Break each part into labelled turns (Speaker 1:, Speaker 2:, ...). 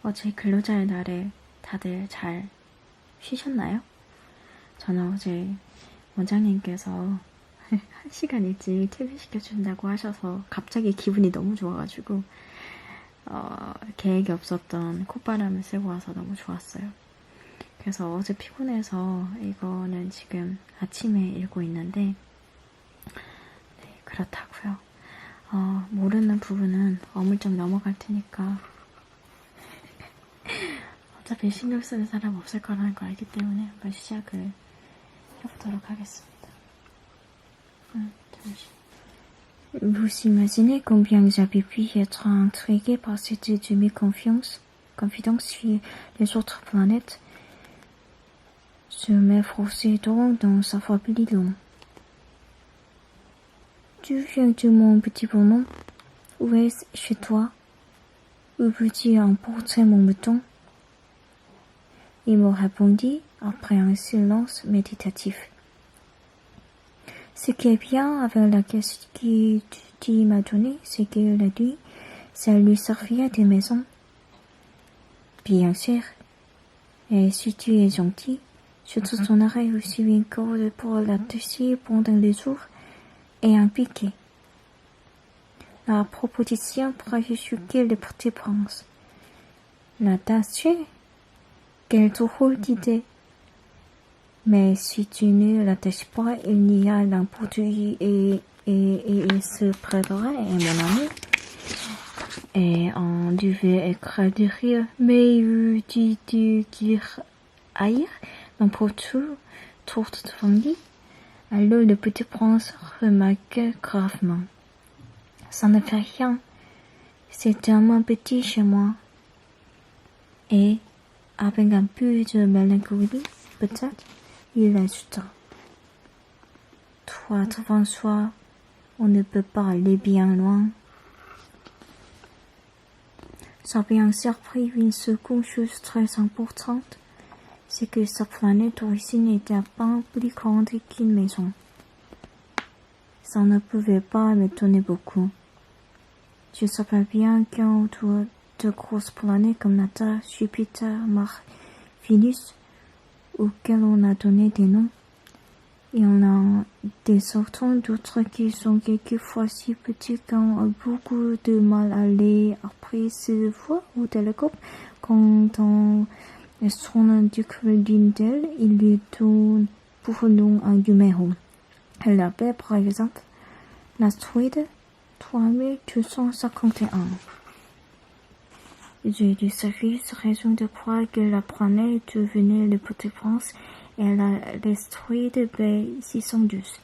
Speaker 1: 어제 근로자의 날에 다들 잘 쉬셨나요? 저는 어제 원장님께서 1시간 일찍 퇴근시켜준다고 하셔서 갑자기 기분이 너무 좋아가지고 계획이 없었던 콧바람을 쐬고 와서 너무 좋았어요. 그래서 어제 피곤해서 이거는 지금 아침에 읽고 있는데 네, 그렇다고요. 모르는 부분은 어물쩍 넘어갈 테니까 어차피 신경 쓰는 사람 없을 거라는 걸 알기 때문에 한번 시작을 해보도록 하겠습니다. 잠시만요. Vous imaginez combien j'avais pu être intrigué par cette demi-confidence sur les autres planètes. Je m'efforçais donc d'en savoir plus long. Tu viens de mon petit bonhomme? Où est-ce chez toi? Où veux-tu emporter mon mouton? Il me répondit après un silence méditatif. Ce qui est bien avec la question que tu m'as donnée, c'est que la nuit, ça lui servirait de maison. Bien sûr. Et si tu es gentil, je te donnerai aussi une corde pour l'attacher pendant le jour et un piquet. La proposition pourrait choquer le petit prince. L'attacher? Quelle drôle d'idée! Mais si tu ne l'attaches pas, il n'y a n'importe où et il se prêtera, et mon ami. Et on devait écrire de rire. Mais où tu dire ailleurs, n'importe où, tout devant lui. Alors le petit prince remarqua gravement. Ça ne fait rien. C'est tellement petit chez moi. Et, avec un peu de mélancolie, peut-être, il ajouta. Toi, devant soi, on ne peut pas aller bien loin. Ça bien surpris une seconde chose très importante, c'est que sa planète d'origine n'était pas plus grande qu'une maison. Ça ne pouvait pas m'étonner beaucoup. Je savais bien qu'autour de grosses planètes comme la Terre, Jupiter, Mars, Vénus, auxquelles on a donné des noms, il y en a des sortes d'autres qui sont quelquefois si petits qu'on a beaucoup de mal à les apercevoir au télescope. Quand on astronome découvre l'une d'elles, il lui donne pour nom un numéro. Elle l'appelle par exemple l'astéroïde 3251. J'ai de sérieuses raisons de croire que la planète devenue le Petit Prince est l'astéroïde B612.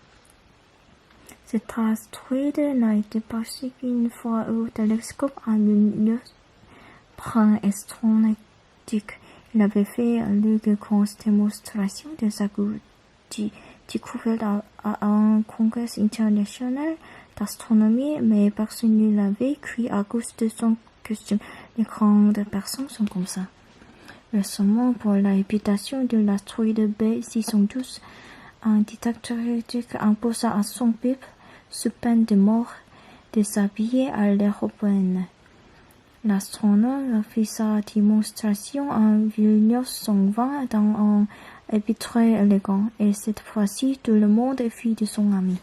Speaker 1: Cet astéroïde n'a été perçu qu'une fois au télescope en 2009 par un astronautique. Il avait fait une grosse démonstration de sa découverte à un congrès international d'astronomie, mais personne ne l'avait cru à cause de son costume. Les grandes personnes sont comme ça. Récemment, pour la réputation de l'astéroïde B612, un détecteur électrique imposa à son pipe, sous peine de mort, de s'habiller à l'européenne. L'astronome a fait sa démonstration en 1920 dans un habit très élégant, et cette fois-ci, tout le monde est fille de son ami.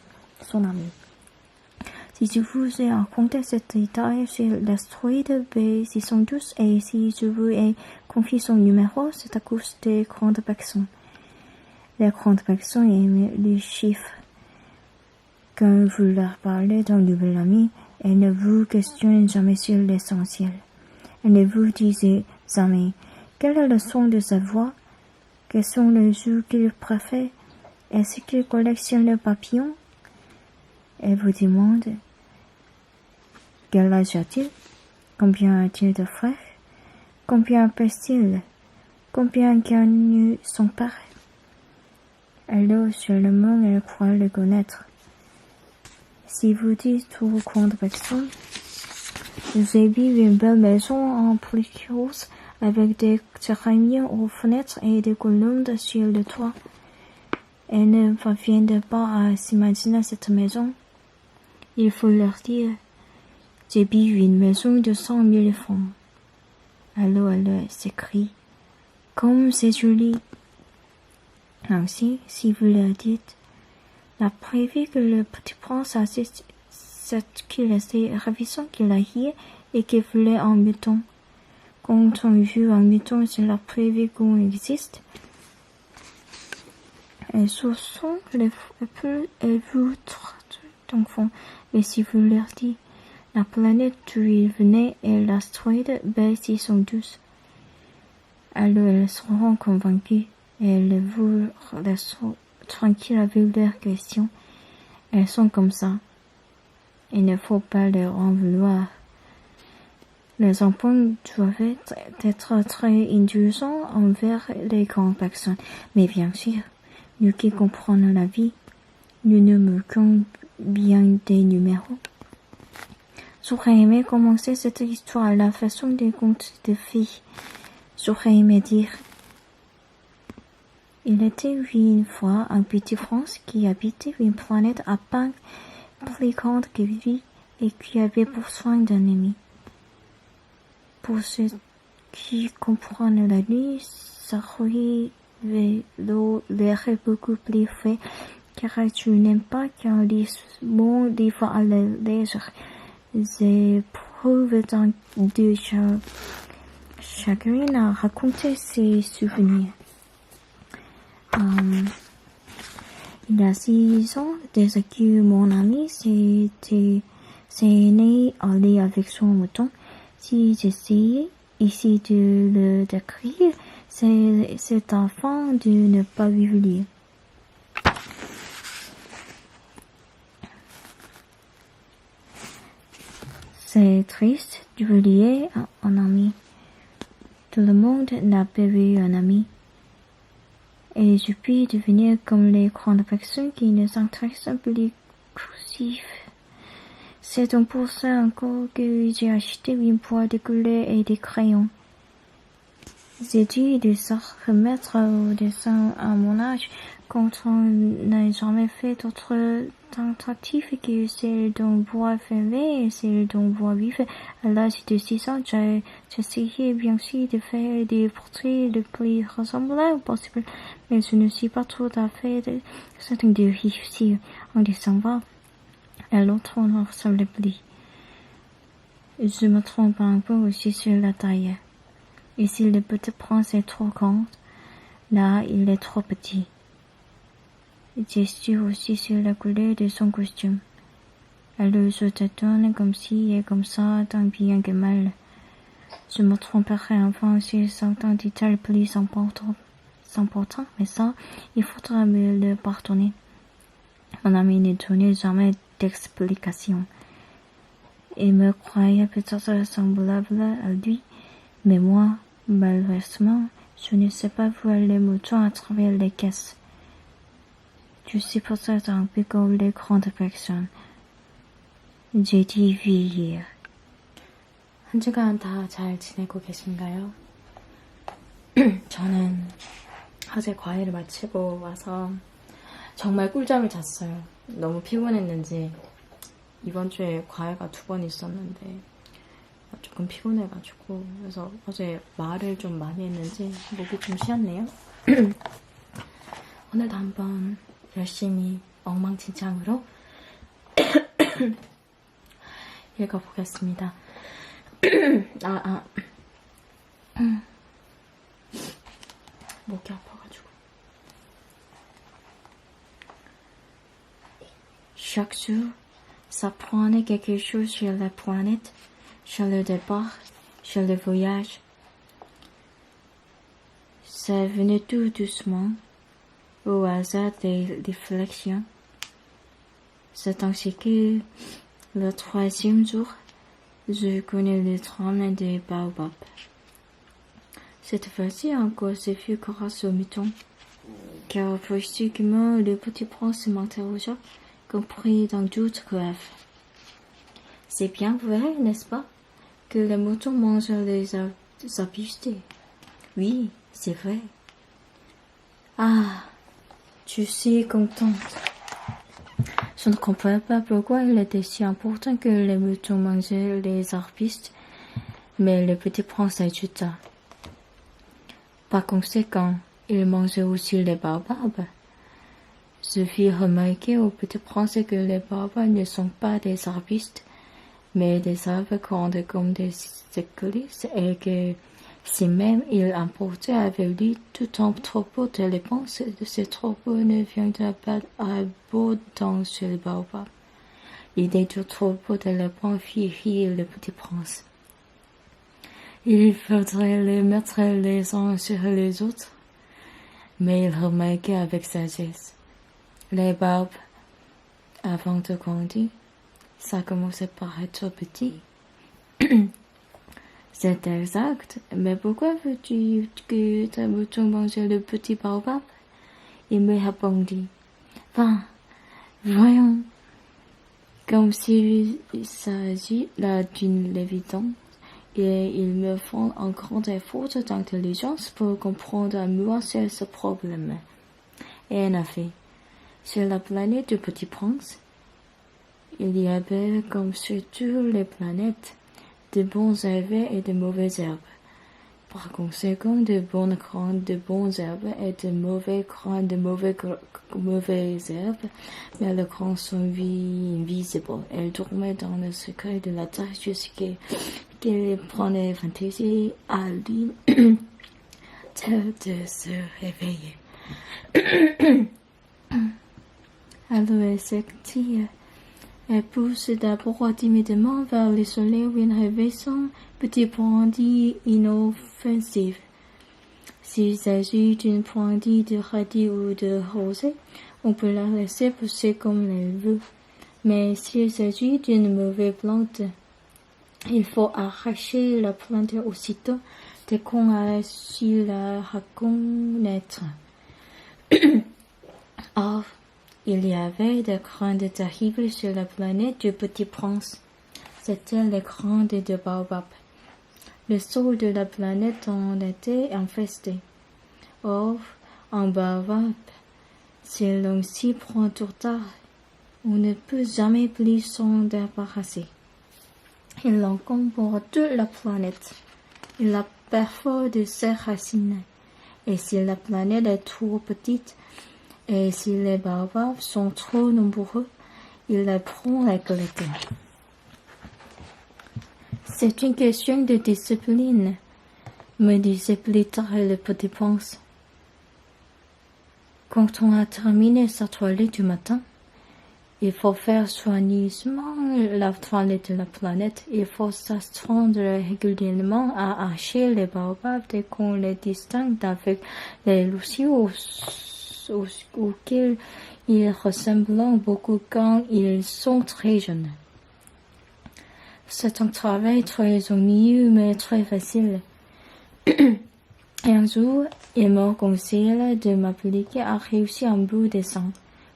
Speaker 1: Si je vous ai raconté cet détail sur l'astéroïde B612 et si je vous ai confié son numéro, c'est à cause des grandes personnes. Les grandes personnes aiment les chiffres. Quand vous leur parlez d'un nouvel ami, elles ne vous questionnent jamais sur l'essentiel. Elles ne vous disent jamais quel est le son de sa voix, quels sont les jeux qu'il préfère, est-ce qu'il collectionne les papillons. Elle vous demande quel âge a-t-il, combien a-t-il de frères, combien pèse-t-il, combien gagne son père. Alors seulement elle croit le connaître. Si vous dites aux grandes personnes, j'ai vu une belle maison en briques roses avec des céramiques aux fenêtres et des colonnes sur le toit, elles ne parviennent pas à s'imaginer cette maison. Il faut leur dire, j'ai vu une maison de 100 000 francs. Allô, allô, s'écrie. Comme c'est joli. Ainsi, si vous le dites, la prévu que le petit prince assiste cette qu'il était ravissant qu'il a hier et qu'il voulait un mouton. Quand on joue un mouton, c'est la prévu qu'on existe. Et ce sont les vôtres d'enfants. Et si vous leur dites, la planète d'où ils venaient et l'astéroïde B612, alors elles seront convaincues et elles vous laisseront tranquilles avec leurs questions. Elles sont comme ça. Il ne faut pas leur en vouloir. Les enfants doivent être très indulgents envers les grandes personnes. Mais bien sûr, nous qui comprenons la vie, nous nous moquons bien des numéros. J'aurais aimé commencer cette histoire à la façon des contes de filles. J'aurais aimé dire: il était une fois un petit prince qui habitait une planète à peine plus grande que lui et qui avait pour soin d'un ami. Pour ceux qui comprennent la nuit, ça aurait l'air beaucoup plus frais, car tu n'aimes pas qu'un lisement des fois à la légère. J'éprouve tant de chagrin à raconter ses souvenirs. Il y a 6 ans, dès que mon ami s'est né aller avec son mouton, si j'essayais ici de le décrire, c'est afin de ne pas vivre lire. C'est triste d'oublier un ami. Tout le monde n'a pas eu un ami. Et je puis devenir comme les grandes personnes qui ne s'intéressent plus cursif. C'est donc pour ça encore que j'ai acheté une boîte de couleurs et des crayons. J'ai dû de se remettre au dessin à mon âge quand on n'a jamais fait d'autres tentatives que celle d'un bois fermé et celle d'un bois vif. À l'âge de 6 ans, j'ai essayé bien sûr de faire des portraits le plus ressemblables possible, mais je ne suis pas tout à fait certain de réussir. En décembre, et l'autre ne ressemble plus. Je me trompe un peu aussi sur la taille. Et si le petit prince est trop grand, là il est trop petit. J'ai su aussi sur la couleur de son costume. Elle se détourne comme ci et comme ça, tant bien que mal. Je me tromperai enfin sur certains détails plus importants, mais ça, il faudra me le pardonner. Mon ami ne donnait jamais d'explication. Il me croyait peut-être semblable à lui, mais moi, malheureusement, je ne sais pas voir les moutons à travers les caisses. Je suis peut-être un peu comme les grandes personnes. J'ai dit vieillir.
Speaker 2: 한 주간 다 잘 지내고 계신가요? 저는 어제 과외를 마치고 와서 정말 꿀잠을 잤어요. 너무 피곤했는지 이번 주에 과외가 2번 있었는데 조금 피곤해가지고 그래서 어제 말을 좀 많이 했는지 목이 좀 쉬었네요. 오늘도 한번 열심히 엉망진창으로 읽어보겠습니다. 목이 아파가지고.
Speaker 1: Chaque jour, s'apprenait quelque chose sur la planète, sur le départ, sur le voyage. Ça venait tout doucement, au hasard des réflexions. C'est ainsi que, le 3e jour, je connais le trône des baobabs. Cette fois-ci encore, ce fut grâce au mouton, car brusquement le petit prince m'interrogea, compris d'un doute grave. C'est bien vrai, n'est-ce pas, que les moutons mangent les arbustes? Oui, c'est vrai. Ah, je suis contente. Je ne comprends pas pourquoi il était si important que les moutons mangeaient les arbustes,
Speaker 2: Mais le petit prince ajouta. Par conséquent, il mangeait aussi les baobabs. Je fis remarquer au petit prince que les baobabs ne sont pas des arbustes, mais des arbres grands comme des écoliers, et que si même il emportait avec lui tout un troupeau d'éléphants, ce troupeau ne viendra pas à bout dans le baobab. L'idée du troupeau d'éléphants fit rire le petit prince. Il faudrait les mettre les uns sur les autres, mais il remarqua avec sagesse. Les baobabs, avant de grandir, ça commençait par être petit. C'est exact, mais pourquoi veux-tu que ta mouton mange le petit baobab? Il me répondit. Voyons, comme s'il s'agit là d'une évidence, et il me faut un grand effort d'intelligence pour comprendre à moi ce problème. Et en effet, sur la planète du Petit Prince, il y avait, comme sur toutes les planètes, de bonnes herbes et de mauvaises herbes. Par conséquent, de bonnes graines de bonnes herbes et de mauvais graines de mauvaises herbes, mais les grains sont invisibles. Elles dormaient dans le secret de la terre jusqu'à qu'il prenait fantaisie à lui de se réveiller. Alors elle s'étire. Elle pousse d'abord timidement vers le soleil où il rêvait son petit brindille inoffensif. S'il s'agit d'une brindille de radis ou de rosée, on peut la laisser pousser comme elle veut. Mais s'il s'agit d'une mauvaise plante, il faut arracher la plante aussitôt dès qu'on a su la reconnaître. Or, il y avait des grandes terribles sur la planète du Petit Prince. C'étaient les grandes de baobab. Le sol de la planète en était infesté. Or, un baobab, si l'on s'y prend trop tard, on ne peut jamais plus s'en débarrasser. Il encombre toute la planète. Il la perfore de ses racines. Et si la planète est trop petite, et si les baobabs sont trop nombreux, il la prend à éclater. C'est une question de discipline, me disait plus tard le Petit Prince. Quand on a terminé sa toilette du matin, il faut faire soigneusement la toilette de la planète. Il faut s'astreindre régulièrement à hacher les baobabs dès qu'on les distingue avec les lucioles auxquels ils ressemblent beaucoup quand ils sont très jeunes. C'est un travail très ennuyeux mais très facile. Et un jour, il me conseille de m'appliquer à réussir un beau dessin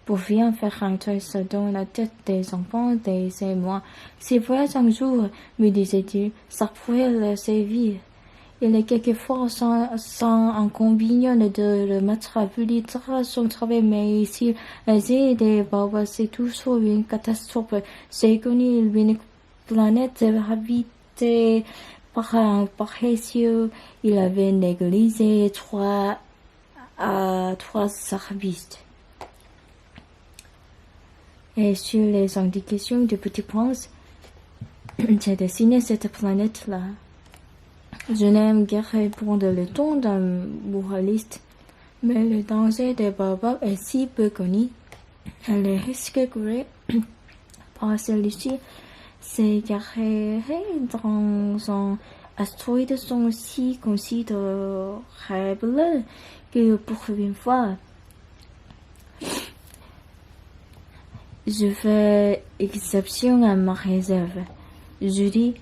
Speaker 2: pour bien faire entrer ça dans la tête des enfants des moi. Si vous un jour, me disait-il, ça pourrait leur servir. Il est quelquefois sans inconvénient de le mettre à publier son travail, mais s'il essaie des baobabs, c'est toujours une catastrophe. C'est connu, une planète habitée par un paresseux. Il avait négligé trois arbustes. Et sur les indications du Petit Prince, j'ai dessiné cette planète-là. Je n'aime guère répondre le ton d'un moraliste, mais le danger des baobabs est si peu connu. Les risques courus par celui-ci s'égarer dans un astéroïde sont si considérables que pour une fois, je fais exception à ma réserve. Je dis,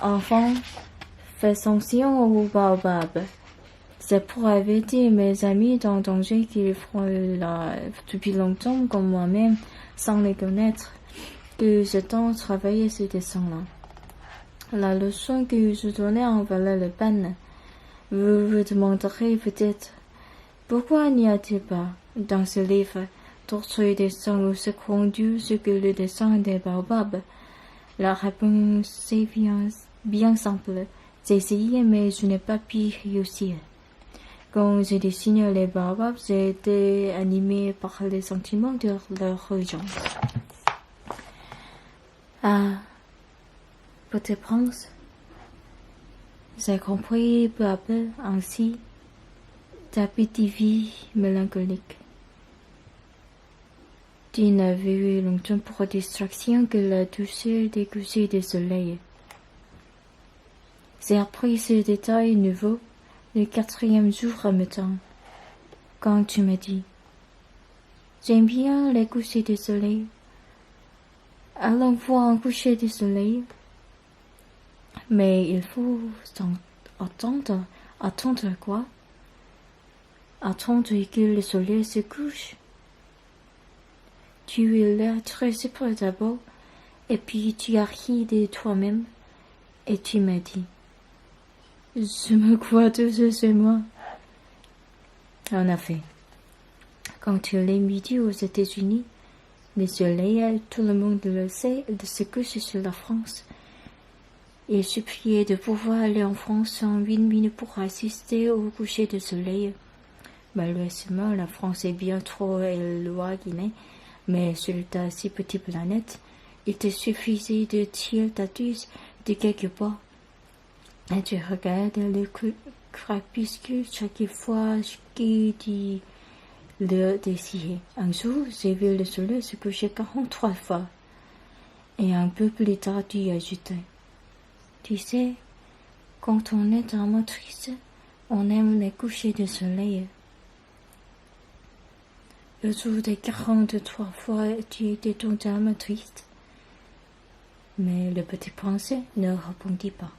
Speaker 2: enfant, fais attention aux baobabs. C'est pour avertir mes amis d'un danger qu'ils font là depuis longtemps comme moi-même, sans les connaître, que je tente de travailler ce dessin-là. La leçon que je donnais en valait la peine. Vous vous demanderez peut-être, pourquoi n'y a-t-il pas, dans ce livre, d'autres dessins aussi conduits que le dessin des baobabs? La réponse est bien simple. J'ai essayé, mais je n'ai pas pu réussir. Quand je dessine les baobabs, j'ai été animé par les sentiments de leur urgence. Ah, Petit Prince, j'ai compris peu à peu ainsi ta petite vie mélancolique. Tu n'avais eu longtemps pour distraction que la douceur des couchers de soleil. J'ai appris ce détail nouveau le 4e jour à matin, quand tu m'as dit « J'aime bien les couchers de soleil. Allons voir un coucher de soleil. Mais il faut attendre. Attendre quoi? Attendre que le soleil se couche. Tu as l'air très surpris d'abord, et puis tu as ri de toi-même, et tu m'as dit « Je me crois tout seul chez moi. » En effet, quand il est midi aux États-Unis, le soleil, tout le monde le sait, se couche sur la France. Il suppliait de pouvoir aller en France en 8 minutes pour assister au coucher du soleil. Malheureusement, la France est bien trop éloignée, mais sur ta si petite planète, il te suffisait de tirer ta tuile de quelque part. Et tu regardes le crépuscule chaque fois qu'il dit l'heure d'essayer. Un jour, j'ai vu le soleil se coucher 43 fois. Et un peu plus tard, tu ajoutais « Tu sais, quand on est vraiment triste, on aime les couchers de soleil. » Le jour des 43 fois, tu étais totalement triste. Mais le petit prince ne répondit pas.